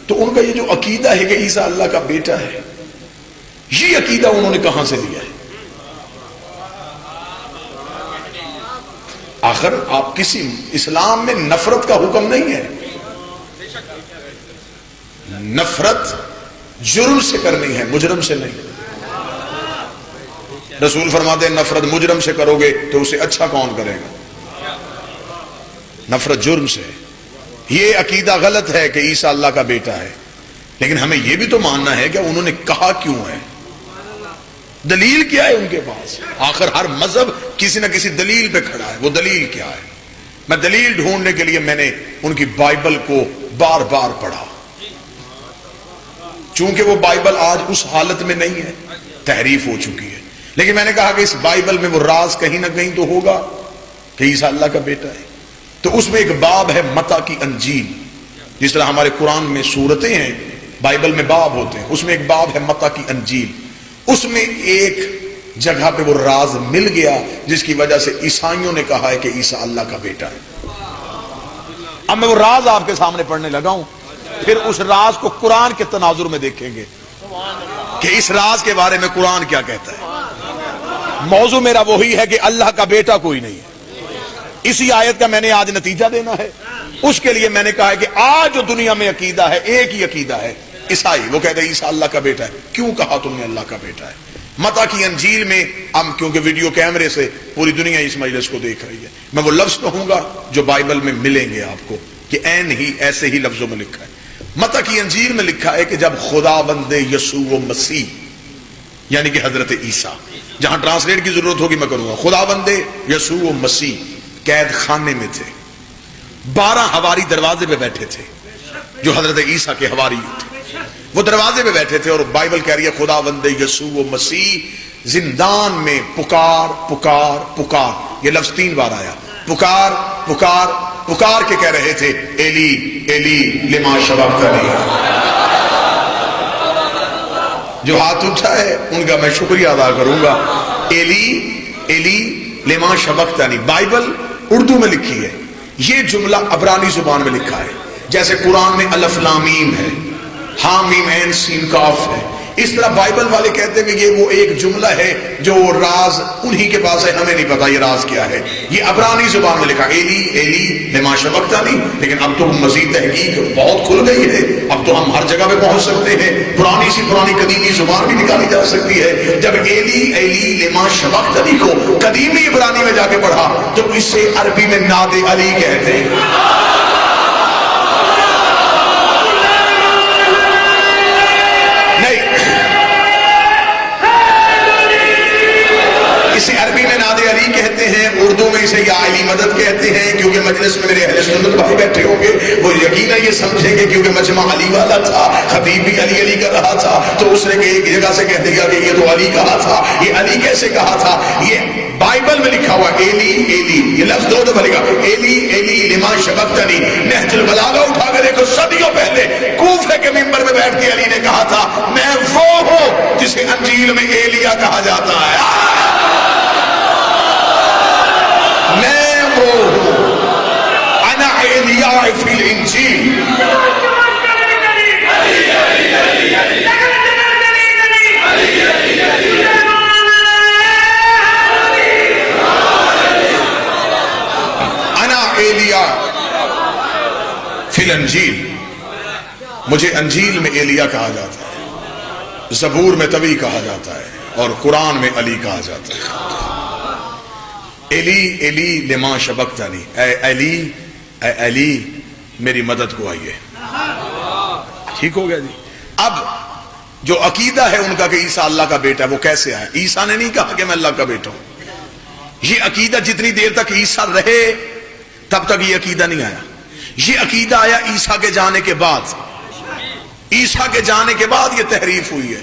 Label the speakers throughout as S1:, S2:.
S1: تو ان کا یہ جو عقیدہ ہے کہ عیسیٰ اللہ کا بیٹا ہے، یہ عقیدہ انہوں نے کہاں سے لیا ہے؟ آخر آپ کسی اسلام میں نفرت کا حکم نہیں ہے، نفرت جرم سے کرنی ہے، مجرم سے نہیں۔ رسول فرماتے ہیں نفرت مجرم سے کرو گے تو اسے اچھا کون کرے گا؟ نفرت جرم سے۔ یہ عقیدہ غلط ہے کہ عیسیٰ اللہ کا بیٹا ہے، لیکن ہمیں یہ بھی تو ماننا ہے کہ انہوں نے کہا کیوں ہے، دلیل کیا ہے ان کے پاس؟ آخر ہر مذہب کسی نہ کسی دلیل پہ کھڑا ہے، وہ دلیل کیا ہے؟ میں دلیل ڈھونڈنے کے لیے میں نے ان کی بائبل کو بار بار پڑھا، چونکہ وہ بائبل آج اس حالت میں نہیں ہے، تحریف ہو چکی ہے، لیکن میں نے کہا کہ اس بائبل میں وہ راز کہیں نہ کہیں تو ہوگا کہ عیسیٰ اللہ کا بیٹا ہے۔ تو اس میں ایک باب ہے متی کی انجیل، جس طرح ہمارے قرآن میں سورتیں ہیں، بائبل میں باب ہوتے ہیں، اس میں ایک باب ہے متی کی انجیل۔ اس میں ایک جگہ پہ وہ راز مل گیا جس کی وجہ سے عیسائیوں نے کہا ہے کہ عیسیٰ اللہ کا بیٹا ہے۔ اب میں وہ راز آپ کے سامنے پڑھنے لگا ہوں، پھر اس راز کو قرآن کے تناظر میں دیکھیں گے کہ اس راز کے بارے میں قرآن کیا کہتا ہے۔ موضوع میرا وہی ہے کہ اللہ کا بیٹا کوئی نہیں ہے، اسی آیت کا میں نے آج نتیجہ دینا ہے۔ اس کے لیے میں نے کہا ہے کہ آج جو دنیا میں عقیدہ ہے ایک ہی عقیدہ ہے، عیسائی، وہ کہتے ہیں عیسیٰ اللہ کا بیٹا ہے۔ کیوں کہا تم نے اللہ کا بیٹا ہے؟ متی کی انجیل میں ہم کیونکہ ویڈیو کیمرے سے پوری دنیا اس مجلس کو دیکھ رہی ہے، میں وہ لفظ کہوں گا جو بائبل میں ملیں گے آپ کو کہ عین ہی ایسے ہی لفظوں میں لکھا ہے۔ متی کی انجیل میں لکھا ہے کہ جب خداوند یسوع مسیح یعنی کہ حضرت عیسیٰ، جہاں ٹرانسلیٹ کی ضرورت ہوگی میں کروں گا، خداوند یسوع مسیح قید خانے میں تھے، 12 حواری دروازے پہ بیٹھے تھے جو حضرت عیسیٰ کے حواری تھے، وہ دروازے پہ بیٹھے تھے، اور بائبل کہہ رہی ہے خداوند یسوع مسیح زندان میں پکار پکار پکار، یہ لفظ 3 بار آیا، پکار پکار پکار کے کہہ رہے تھے ایلی ایلی لما شبقتنی۔ جو ہاتھ اٹھا ہے ان کا میں شکریہ ادا کروں گا، ایلی ایلی لما شبقتنی۔ بائبل اردو میں لکھی ہے، یہ جملہ عبرانی زبان میں لکھا ہے، جیسے قرآن میں الف لام میم ہے، ہاں میم عین سین کاف ہے، اس طرح بائبل والے کہتے ہیں کہ یہ وہ ایک جملہ ہے جو راز انہی کے پاس ہے، ہمیں نہیں پتا یہ راز کیا ہے۔ یہ عبرانی زبان میں لکھا ایلی ایلی لما شبقتنی، لیکن اب تو مزید تحقیق بہت کھل گئی ہے، اب تو ہم ہر جگہ پہ پہنچ سکتے ہیں، پرانی سی پرانی قدیمی زبان بھی نکالی جا سکتی ہے۔ جب ایلی ایلی لما شبقتنی کو قدیمی عبرانی میں جا کے پڑھا تو اس سے عربی میں ناد علی کہتے ہیں۔ اسے عربی میں ناد علی کہتے ہیں، اردو میں اسے یا علی مدد کہتے ہیں، کیونکہ مجلس میں میرے اہل سنت بھائی بیٹھے ہوں گے وہ یقیناً یہ سمجھیں گے کیونکہ مجمع علی والا تھا، خطیب بھی علی علی کر رہا تھا، تو اس نے ایک جگہ سے کہہ دیا کہ یہ تو علی کہا تھا، یہ علی کیسے کہا تھا؟ یہ بائبل میں لکھا ہوا ایلی ایلی، یہ لفظ 2 دفعہ لکھا ایلی ایلی لما شبقتنی۔ نہج البلاغہ اٹھا کے دیکھو، صدیوں پہلے کوفے کے منبر میں بیٹھ کے علی نے کہا تھا میں وہ ہوں جسے انجیل میں ایلیا کہا جاتا ہے، میں وہ انا ایلیاء فی الانجیل۔ انا ایلیاء فی الانجیل، مجھے انجیل میں ایلیا کہا جاتا ہے، زبور میں طوی کہا جاتا ہے، اور قرآن میں علی کہا جاتا ہے۔ ایلی ایلی لما شبقتنی، اے علی اے علی میری مدد کو آئیے۔ ٹھیک ہو گیا جی۔ اب جو عقیدہ ہے ان کا کہ عیسیٰ اللہ کا بیٹا ہے، وہ کیسے آیا؟ عیسیٰ نے نہیں کہا کہ میں اللہ کا بیٹا ہوں، یہ عقیدہ جتنی دیر تک عیسیٰ رہے تب تک یہ عقیدہ نہیں آیا، یہ عقیدہ آیا عیسیٰ کے جانے کے بعد۔ عیسیٰ کے جانے کے بعد یہ تحریف ہوئی ہے،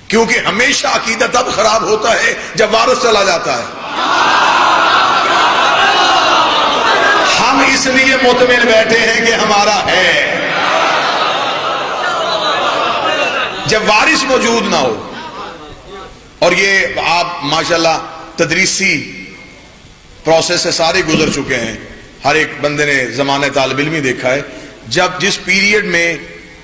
S1: کیونکہ ہمیشہ عقیدہ تب خراب ہوتا ہے جب وارث چلا جاتا ہے۔ ہم اس لیے مطمئن بیٹھے ہیں کہ ہمارا ہے، جب وارث موجود نہ ہو۔ اور یہ آپ ماشاءاللہ تدریسی پروسیس سے سارے گزر چکے ہیں، ہر ایک بندے نے زمانہ طالب علمی دیکھا ہے، جب جس پیریڈ میں